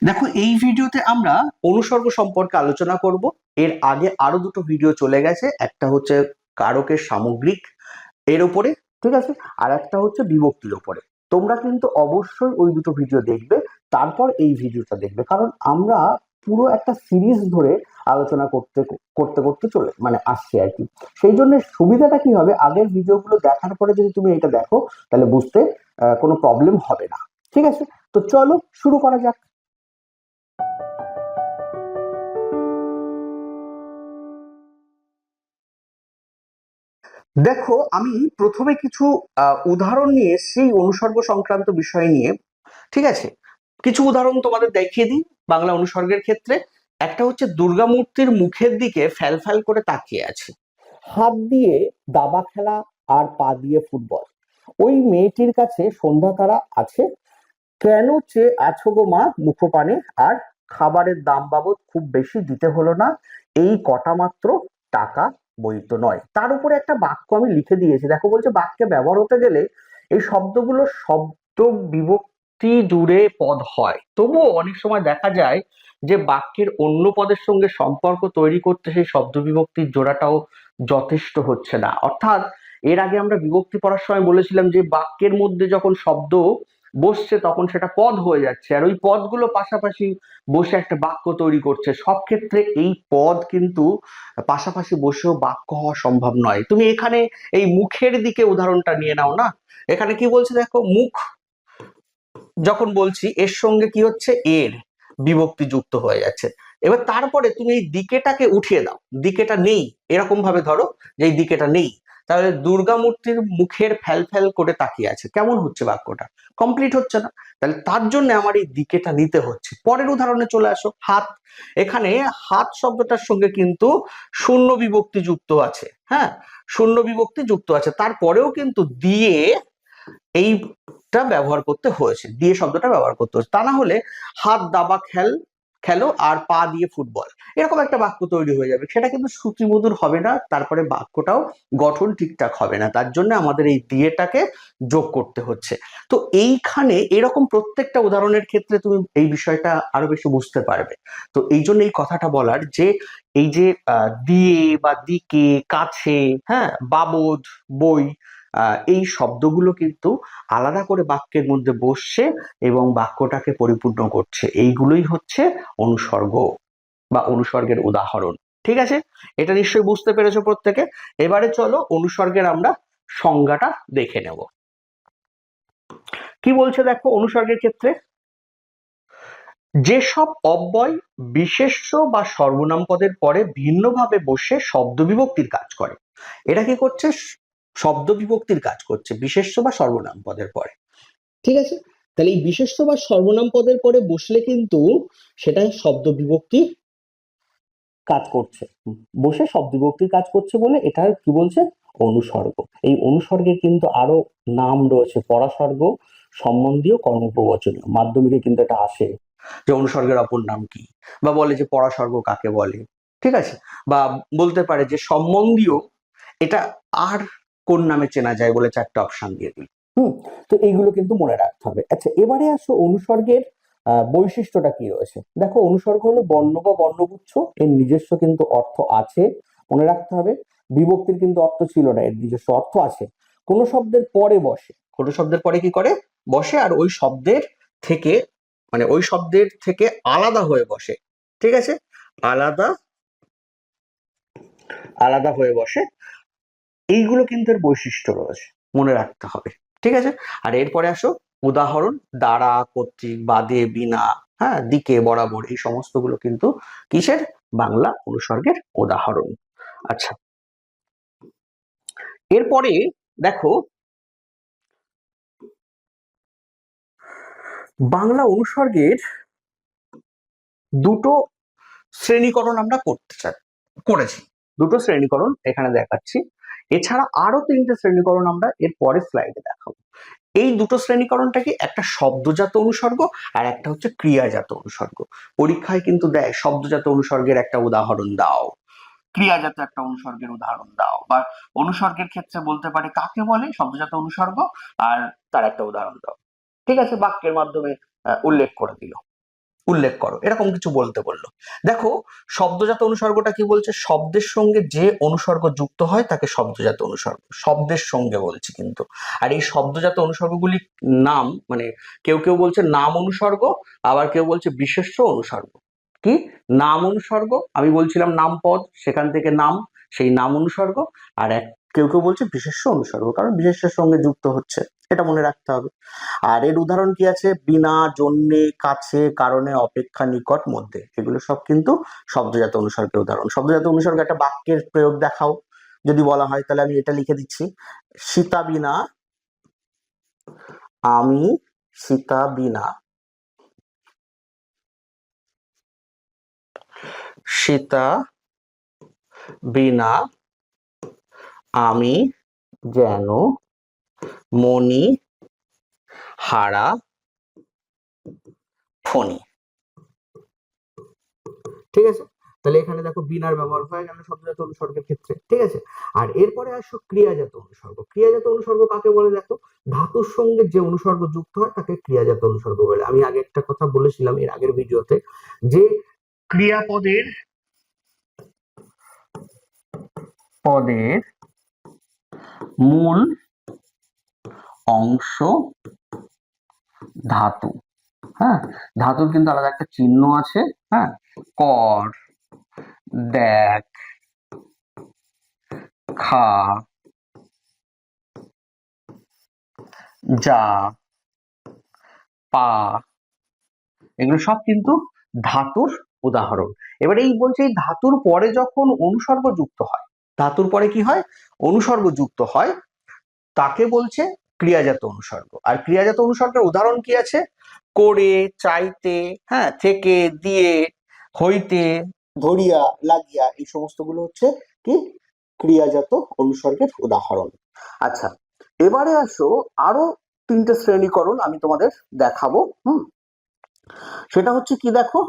দেখো, এই ভিডিওতে আমরা অনুসর্গ সম্পর্কে আলোচনা করব। এর আগে আরো দুটো ভিডিও চলে গেছে, একটা হচ্ছে কারকের সামগ্রিক এর উপরে, ঠিক আছে, আর একটা হচ্ছে বিভক্তির উপরে। তোমরা কিন্তু অবশ্যই ওই দুটো ভিডিও দেখবে, তারপর এই ভিডিওটা দেখবে, কারণ আমরা পুরো একটা সিরিজ ধরে আলোচনা করতে করতে করতে চলে আসছে আর কি। সেই জন্য সুবিধাটা কি হবে, আগের ভিডিওগুলো দেখার পরে যদি তুমি এটা দেখো তাহলে বুঝতে কোনো প্রবলেম হবে না। ঠিক আছে, তো চলো শুরু করা যাক। দেখো, আমি প্রথমে কিছু উদাহরণ নিয়ে সেই অনুসর্গ সংক্রান্ত বিষয় নিয়ে, ঠিক আছে, কিছু উদাহরণ তোমাদের দেখিয়ে দিই বাংলা অনুসর্গের ক্ষেত্রে। একটা হচ্ছে দুর্গা মূর্তির মুখের দিকে ফ্যাল ফ্যাল করে তাকিয়ে আছে, হাত দিয়ে দাবা খেলা আর পা দিয়ে ফুটবল। ওই মেয়েটির কাছে সন্ধ্যা তারা আছে, কেন চেয়ে আছো গো মা মুখপানে, আর খাবারের দাম বাবদ খুব বেশি দিতে হলো না, এই কটা মাত্র টাকা, বই তো নয়। তার উপরে একটা বাক্য আমি লিখে দিয়েছি, দেখো, বলছে বাক্যে ব্যবহার হতে গেলে এই শব্দগুলো শব্দ বিভক্তি জুড়ে পদ হয়, তবুও অনেক সময় দেখা যায় যে বাক্যের অন্য পদের সঙ্গে সম্পর্ক তৈরি করতে সেই শব্দ বিভক্তির জোড়াটাও যথেষ্ট হচ্ছে না। অর্থাৎ এর আগে আমরা বিভক্তি পড়ার সময় বলেছিলাম যে বাক্যের মধ্যে যখন শব্দ বসছে তখন সেটা পদ হয়ে যাচ্ছে, আর ওই পদগুলো পাশাপাশি বসে একটা বাক্য তৈরি করছে। সব ক্ষেত্রে এই পদ কিন্তু পাশাপাশি বসেও বাক্য হওয়া সম্ভব নয়। তুমি এখানে এই মুখের দিকে উদাহরণটা নিয়ে নাও না। এখানে কি বলছে দেখো, মুখ যখন বলছি এর সঙ্গে কি হচ্ছে, এর বিভক্তি যুক্ত হয়ে যাচ্ছে। এবার তারপরে তুমি এই দিকেটাকে উঠিয়ে দাও, দিকেটা নেই, এরকম ভাবে ধরো যে এই দিকেটা নেই, তাহলে দুর্গা মূর্তির মুখের ফ্যাল ফ্যাল করে তাকিয়ে আছে, কেমন হচ্ছে বাক্যটা? কমপ্লিট হচ্ছে না। তাহলে তার জন্য আমার এই দিকেটা নিতে হচ্ছে। পরের উদাহরণে চলে আসো, হাত। এখানে হাত শব্দটার সঙ্গে কিন্তু শূন্য বিভক্তি যুক্ত আছে, হ্যাঁ, শূন্য বিভক্তি যুক্ত আছে, তারপরেও কিন্তু দিয়ে এইটা ব্যবহার করতে হয়েছে, দিয়ে শব্দটা ব্যবহার করতে হয়েছে। তা না হলে হাত দাবা খেলো আর পা দিয়ে ফুটবল, এরকম একটা বাক্য তৈরি হয়ে যাবে, সেটা কিন্তু শ্রুতিমধুর হবে না, তারপরে বাক্যটাও গঠন ঠিকঠাক হবে না। তার জন্য আমাদের এই দিয়েটাকে যোগ করতে হচ্ছে। তো এইখানে এরকম প্রত্যেকটা উদাহরণের ক্ষেত্রে তুমি এই বিষয়টা আরো বেশি বুঝতে পারবে। তো এই জন্য এই কথাটা বলার যে এই যে দিয়ে বা দিকে, কাছে, হ্যাঁ, বাবদ, বই, এই শব্দগুলো কিন্তু আলাদা করে বাক্যের মধ্যে বসছে এবং বাক্যটাকে পরিপূর্ণ করছে। এইগুলোই হচ্ছে অনুসর্গ বা অনুসর্গের উদাহরণ। ঠিক আছে, এটা নিশ্চয়ই বুঝতে পেরেছো প্রত্যেকে। এবারে চলো অনুসর্গের আমরা সংজ্ঞাটা দেখে নেব। কি বলছে দেখো, অনুসর্গের ক্ষেত্রে যেসব অব্যয় বিশেষ্য বা সর্বনাম পদের পরে ভিন্নভাবে বসে শব্দ বিভক্তির কাজ করে। এটা কি করছে? শব্দ বিভক্তির কাজ করছে বিশেষ্য বা সর্বনাম পদের পরে। ঠিক আছে, তাহলে এই বিশেষ্য বা সর্বনাম পদের পরে বসলে কিন্তু সেটা শব্দ বিভক্তি কাজ করছে, বসে শব্দ বিভক্তির কাজ করছে বলে এটা কি বলছে, অনুসর্গ। এই অনুসর্গের কিন্তু আরো নাম রয়েছে, পরাসর্গ, সম্বন্ধীয়, কর্মপ্রবচনীয়। মাধ্যমিকে কিন্তু এটা আসে যে অনুসর্গের অপর নাম কি, বা বলে যে পরাসর্গ কাকে বলে, ঠিক আছে, বা বলতে পারে যে সম্বন্ধীয় এটা আর কোন নামে চেনা যায় বলে চারটা অপশন দিয়ে দিল। তো এইগুলো কিন্তু মনে রাখতে হবে। আচ্ছা, এবারে আসো অনুসর্গের বৈশিষ্ট্যটা কি রয়েছে। দেখো, অনুসর্গ হলো বর্ণ বা বর্ণগুচ্ছ, এর নিজস্ব কিন্তু অর্থ আছে, মনে রাখতে হবে। বিভক্তির কিন্তু অর্থ ছিল না, এর নিজস্ব অর্থ আছে। কোন শব্দের পরে বসে, কোন শব্দের পরে কি করে, বসে, আর ওই শব্দের থেকে ওই শব্দের থেকে আলাদা হয়ে বসে। ঠিক আছে, আলাদা আলাদা হয়ে বসে। এইগুলো কিন্তু এর বৈশিষ্ট্য রয়েছে, মনে রাখতে হবে। ঠিক আছে, আর এরপরে আসো উদাহরণ, দ্বারা, কর্তৃক, বাদে, বিনা, হ্যাঁ, দিকে, বরাবর, এই সমস্ত গুলো কিন্তু কিসের, বাংলা অনুসর্গের উদাহরণ। আচ্ছা, এরপরে দেখো বাংলা অনুসর্গের দুটো শ্রেণীকরণ আমরা করেছি। দুটো শ্রেণীকরণ এখানে দেখাচ্ছি, এছাড়া আরো তিনটে শ্রেণীকরণ আমরা এর পরের স্লাইডে দেখাবো। এই দুটো শ্রেণীকরণটা কি, একটা শব্দজাত অনুসর্গ আর একটা হচ্ছে ক্রিয়াজাত অনুসর্গ। পরীক্ষায় কিন্তু দেয় শব্দজাত অনুসর্গের একটা উদাহরণ দাও, ক্রিয়াজাত একটা অনুসর্গের উদাহরণ দাও, বা অনুসর্গের ক্ষেত্রে বলতে পারে কাকে বলে শব্দজাত অনুসর্গ, আর তার একটা উদাহরণ দাও। ঠিক আছে, বাক্যের মাধ্যমে উল্লেখ করে দিল। উল্লেখ করো, এরকম কিছু বলতে বললো। দেখো শব্দজাত অনুসর্গটা কি বলছে, শব্দের সঙ্গে যে অনুসর্গ যুক্ত হয় তাকে শব্দজাত অনুসর্গ, শব্দের সঙ্গে বলছি কিন্তু। আর এই শব্দজাত অনুসর্গগুলি নাম, মানে কেউ কেউ বলছে নাম অনুসর্গ, আবার কেউ বলছে বিশেষ্য অনুসর্গ। কি নাম অনুসর্গ, আমি বলছিলাম নাম পদ, সেখান থেকে নাম, সেই নাম অনুসর্গ। আর কেউ কেউ বলছে বিশেষ্য অনুসর্গ, কারণ বিশেষ্যের সঙ্গে যুক্ত হচ্ছে, এটা মনে রাখতে হবে। আর এর উদাহরণ কি আছে, বিনা, জন্যে, কাছে, কারণে, অপেক্ষা, নিকট, মধ্যে, এগুলো সব কিন্তু শব্দজাত অনুসর্গের উদাহরণ। শব্দজাত অনুসর্গ একটা বাক্যের প্রয়োগ দেখাও যদি বলা হয়, তাহলে আমি এটা লিখে দিচ্ছি, সীতা বিনা আমি, সীতা বিনা, সীতা বিনা আমি যেন মণি হারা ফণি। ঠিক আছে, তাহলে এখানে দেখো বিনার ব্যবহার হয়ে গেল শব্দজাত অনুসর্গের ক্ষেত্রে। ঠিক আছে, আর এরপরে আসো ক্রিয়াজাত অনুসর্গ। ক্রিয়াজাত অনুসর্গ কাকে বলে দেখো, ধাতুর সঙ্গে যে অনুসর্গ যুক্ত হয় তাকে ক্রিয়াজাত অনুসর্গ বলে। আমি আগে একটা কথা বলেছিলাম এর আগের ভিডিওতে, যে ক্রিয়াপদের পদের মূল অংশ ধাতু। হ্যাঁ, ধাতুর কিন্তু আলাদা একটা চিহ্ন আছে। হ্যাঁ, কর, দেখ, খা, যা, পা, এগুলো সব কিন্তু ধাতুর উদাহরণ। এবারে এই বলছে এই ধাতুর পরে যখন অনুসর্গ যুক্ত হয়, ধাতুর পরে কি হয়, অনুসর্গ যুক্ত হয়, তাকে বলছে ক্রিয়াজাত অনুসর্গ। আর ক্রিয়াজাত অনুসর্গের উদাহরণ কি আছে, করে, চাইতে, হ্যাঁ, থেকে, দিয়ে, হইতে, ধরিয়া, লাগিয়া, এই সমস্ত গুলো হচ্ছে কি ক্রিয়াজাত অনুসর্গের উদাহরণ। আচ্ছা, এবারে আসো আরো তিনটে শ্রেণীকরণ আমি তোমাদের দেখাবো। সেটা হচ্ছে কি দেখো,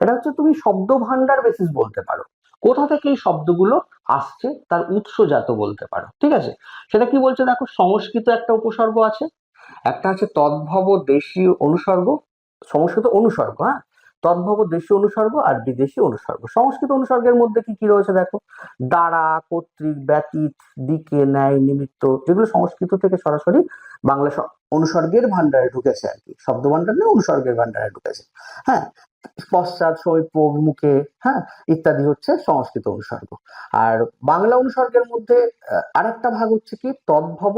এটা হচ্ছে তুমি শব্দ ভান্ডার বেসিস বলতে পারো, কোথা থেকে এই শব্দগুলো আসছে তার উৎসজাত বলতে পারো। ঠিক আছে, সেটা কি বলছে দেখো, সংস্কৃত একটা উপসর্গ আছে, একটা আছে তদ্ভব দেশি অনুসর্গ, সংস্কৃত অনুসর্গ, হ্যাঁ, তদ্ভব দেশি অনুসর্গ আর বিদেশি অনুসর্গ। সংস্কৃত অনুসর্গের মধ্যে কি কি রয়েছে দেখো, দ্বারা, কর্তৃক, ব্যতীত, দিকে, ন্যায়, নিমিত্ত, যেগুলো সংস্কৃত থেকে সরাসরি বাংলা অনুসর্গের ভান্ডারে ঢুকেছে আর কি, শব্দ ভান্ডার নেই, অনুসর্গের ভান্ডারে ঢুকেছে। হ্যাঁ, পশ্চাৎ, সমীপ, অভিমুখে, হ্যাঁ, ইত্যাদি হচ্ছে সংস্কৃত অনুসর্গ। আর বাংলা অনুসর্গের মধ্যে আরেকটা ভাগ হচ্ছে কি তদ্ভব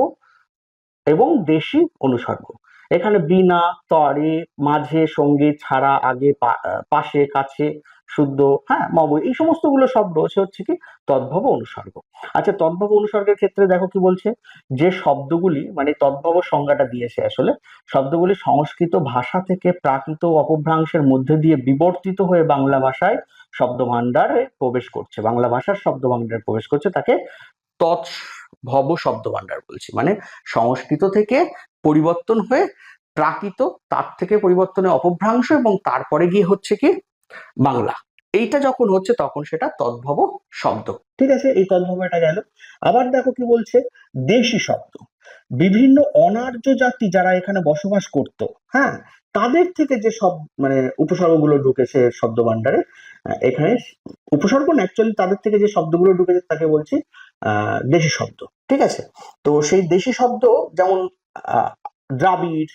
এবং দেশি অনুসর্গ। এখানে বিনা, তরে, মাঝে, সঙ্গে, ছাড়া, আগে, পাশে, কাছে, শুদ্ধ, হ্যাঁ, মম, এই সমস্ত গুলো শব্দ হচ্ছে কি তদ্ভব অনুসর্গ। আচ্ছা, তদ্ভব অনুসর্গের ক্ষেত্রে দেখো কি বলছে, যে শব্দগুলি, মানে তদ্ভব সংজ্ঞাটা দিয়েছে আসলে, শব্দগুলি সংস্কৃত ভাষা থেকে প্রাকৃত অপভ্রাংশের মধ্যে দিয়ে বিবর্তিত হয়ে বাংলা ভাষায় শব্দ ভান্ডারে প্রবেশ করছে, বাংলা ভাষার শব্দ ভান্ডারে প্রবেশ করছে, তাকে তৎভব শব্দ ভান্ডার বলছি। মানে সংস্কৃত থেকে পরিবর্তন হয়ে প্রাকৃত, তার থেকে পরিবর্তনে অপভ্রাংশ, এবং তারপরে গিয়ে হচ্ছে কি বাংলা, এইটা যখন হচ্ছে তখন সেটা তদ্ভব শব্দ। ঠিক আছে, এই তদ্ভব এটা গেল। আবার দেখো কি বলছে, দেশি শব্দ, বিভিন্ন অনার্য জাতি যারা এখানে বসবাস করত, হ্যাঁ, তাদের থেকে যে সব মানে উপসর্গগুলো ঢুকেছে শব্দ ভান্ডারে, এখানে উপসর্গ না, অ্যাকচুয়ালি তাদের থেকে যে শব্দগুলো ঢুকেছে তাকে বলছি দেশি শব্দ। ঠিক আছে, তো সেই দেশি শব্দ যেমন দ্রাবিড়,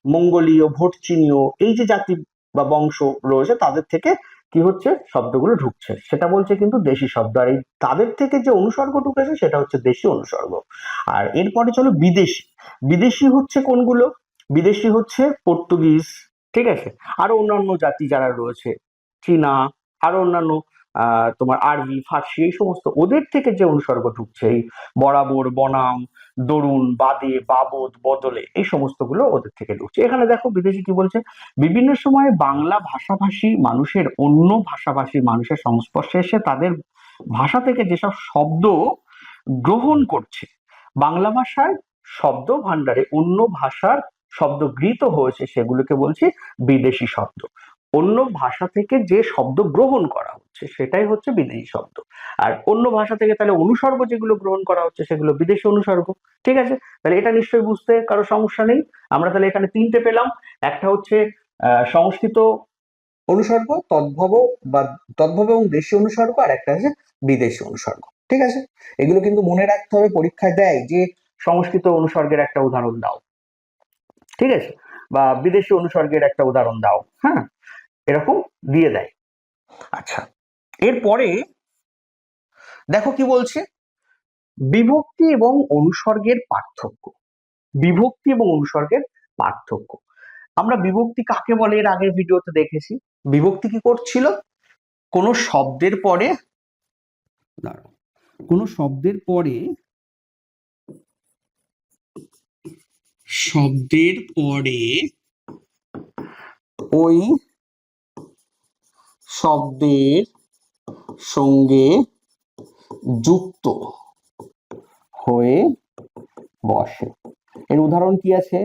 মঙ্গোলীয়, ভোটচীনীয়, এই যে জাতি বা বংশ রয়েছে তাদের থেকে কি হচ্ছে শব্দগুলো ঢুকছে, সেটা বলছে কিন্তু দেশি শব্দ। আর এই তাদের থেকে যে অনুসর্গ ঢুকেছে সেটা হচ্ছে দেশি অনুসর্গ। আর এরপরে চলো বিদেশি। বিদেশি হচ্ছে কোনগুলো, বিদেশি হচ্ছে পর্তুগিজ, ঠিক আছে, আরো অন্যান্য জাতি যারা রয়েছে, চীনা, আরো অন্যান্য তোমার আরবি, ফার্সি, এই সমস্ত ওদের থেকে যে অনুসর্গ ঢুকছে, এই বরাবর, বনাম, দরুন, বাদে, বাবদ, বদলে, এই সমস্ত গুলো ওদের থেকে ঢুকছে। এখানে দেখো বিদেশি কি বলছে, বিভিন্ন সময়ে বাংলা ভাষাভাষী মানুষের অন্য ভাষাভাষী মানুষের সংস্পর্শে এসে তাদের ভাষা থেকে যেসব শব্দ গ্রহণ করছে, বাংলা ভাষার শব্দ ভান্ডারে অন্য ভাষার শব্দ গৃহীত হয়েছে, সেগুলোকে বলছি বিদেশি শব্দ। অন্য ভাষা থেকে যে শব্দ গ্রহণ করা হচ্ছে সেটাই হচ্ছে বিদেশি শব্দ। আর অন্য ভাষা থেকে তাহলে অনুসর্গ যেগুলো গ্রহণ করা হচ্ছে সেগুলো বিদেশি অনুসর্গ। ঠিক আছে, তাহলে এটা নিশ্চয়ই বুঝতে কারো সমস্যা নেই। আমরা তাহলে এখানে তিনটে পেলাম, একটা হচ্ছে সংস্কৃত অনুসর্গ, তদ্ভব বা তদ্ভব এবং দেশীয় অনুসর্গ, আর একটা আছে বিদেশি অনুসর্গ। ঠিক আছে, এগুলো কিন্তু মনে রাখতে হবে, পরীক্ষায় দেয় যে সংস্কৃত অনুসর্গের একটা উদাহরণ দাও, ঠিক আছে, বা বিদেশি অনুসর্গের একটা উদাহরণ দাও, হ্যাঁ, এরকম দিয়ে দেয়। আচ্ছা, এরপরে দেখো কি বলছে, বিভক্তি এবং অনুসর্গের পার্থক্য। বিভক্তি এবং অনুসর্গের পার্থক্য। আমরা বিভক্তি কাকে বলে এর আগের ভিডিওতে দেখেছি। বিভক্তি কি করছিল, কোনো শব্দের পরে ওই শব্দের সঙ্গে যুক্ত হয়ে বসে। এর উদাহরণ কি আছে?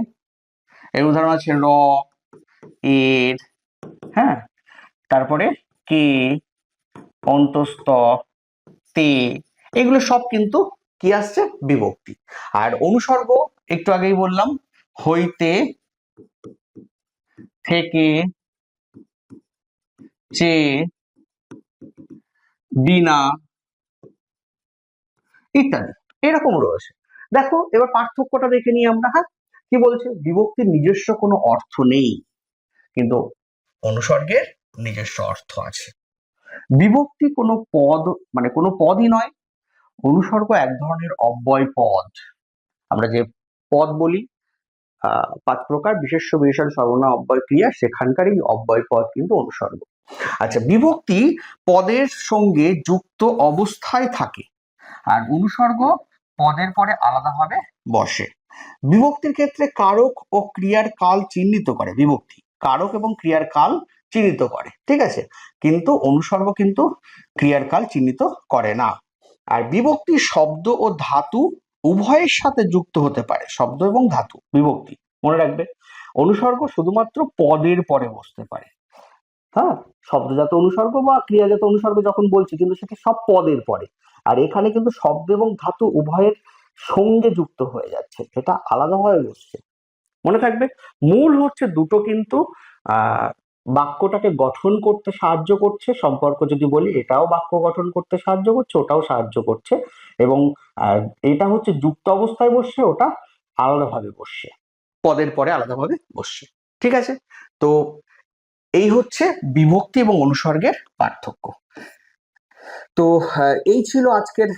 এর উদাহরণ আছে র, এর, হ্যাঁ, তারপরে কে, অন্তস্থ, তে, এগুলো সব কিন্তু কি আসছে, বিভক্তি। আর অনুসর্গ একটু আগেই বললাম, হইতে, থেকে, চে, বিনা ইত্যাদি এরকম রয়েছে। দেখো এবার পার্থক্যটা দেখে নিই আমরা। হ্যাঁ, কি বলছে, বিভক্তির নিজস্ব কোনো অর্থ নেই, কিন্তু অনুসর্গের নিজস্ব অর্থ আছে। বিভক্তি কোনো পদ, মানে কোনো পদই নয়। অনুসর্গ এক ধরনের অব্যয় পদ। আমরা যে পদ বলি, 5 প্রকার, বিশেষ্য, বিশেষণ, সর্বনাম, অব্যয়, ক্রিয়া, সেখানকার এই অব্যয় পদ কিন্তু অনুসর্গ। আচ্ছা, বিভক্তি পদের সঙ্গে যুক্ত অবস্থায় থাকে, আর অনুসর্গ পদের পরে আলাদাভাবে বসে। বিভক্তির ক্ষেত্রে কারক ও ক্রিয়ার কাল চিহ্নিত করে, বিভক্তি কারক এবং ক্রিয়ার কাল চিহ্নিত করে, ঠিক আছে, কিন্তু অনুসর্গ কিন্তু ক্রিয়ার কাল চিহ্নিত করে না। আর বিভক্তি শব্দ ও ধাতু উভয়ের সাথে যুক্ত হতে পারে, শব্দ এবং ধাতু, বিভক্তি মনে রাখবে। অনুসর্গ শুধুমাত্র পদের পরে বসতে পারে। হ্যাঁ, শব্দজাত অনুসর্গ বা ক্রিয়াজাত অনুসর্গ যখন বলছি, কিন্তু সেটা সব পদের পরে। আর এখানে কিন্তু শব্দ এবং ধাতু উভয়ের সঙ্গে যুক্ত হয়ে যাচ্ছে, এটা আলাদাভাবে বসছে, মনে থাকবে। মূল হচ্ছে দুটো কিন্তু বাক্যটাকে গঠন করতে সাহায্য করছে। সম্পর্ক যদি বলি, এটাও বাক্য গঠন করতে সাহায্য করছে, ওটাও সাহায্য করছে, এবং এটা হচ্ছে যুক্ত অবস্থায় বসছে, ওটা আলাদাভাবে বসছে, পদের পরে আলাদাভাবে বসছে। ঠিক আছে, তো এই হচ্ছে বিভক্তি এবং অনুসর্গের পার্থক্য। তো এই ছিল আজকের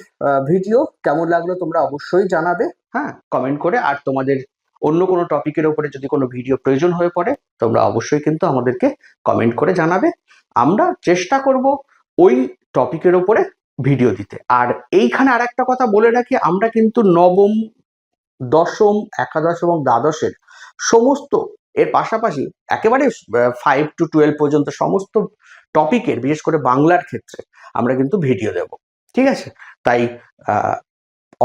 ভিডিও। কেমন লাগলো তোমরা অবশ্যই জানাবে, হ্যাঁ, কমেন্ট করে। আর তোমাদের অন্য কোনো টপিকের উপরে যদি কোনো ভিডিও প্রয়োজন হয়ে পড়ে, তোমরা অবশ্যই কিন্তু আমাদেরকে কমেন্ট করে জানাবে। আমরা চেষ্টা করব ওই টপিকের উপরে ভিডিও দিতে। আর এইখানে আর একটা কথা বলে রাখি, আমরা কিন্তু নবম, দশম, একাদশ এবং দ্বাদশের সমস্ত, এর পাশাপাশি একেবারে 5 to 12 পর্যন্ত সমস্ত টপিকের, বিশেষ করে বাংলার ক্ষেত্রে আমরা কিন্তু ভিডিও দেব, ঠিক আছে। তাই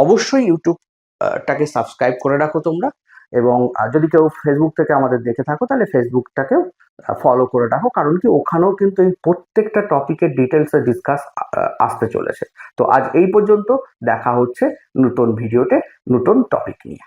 অবশ্যই ইউটিউবটাকে সাবস্ক্রাইব করে রাখো তোমরা, এবং যদি কেউ ফেসবুক থেকে আমাদের দেখে থাকো, তাহলে ফেসবুকটাকেও ফলো করে রাখো, কারণ কি ওখানেও কিন্তু এই প্রত্যেকটা টপিকের ডিটেলসে ডিসকাস আসতে চলেছে। তো আজ এই পর্যন্ত, দেখা হচ্ছে নতুন ভিডিওতে নতুন টপিক নিয়ে।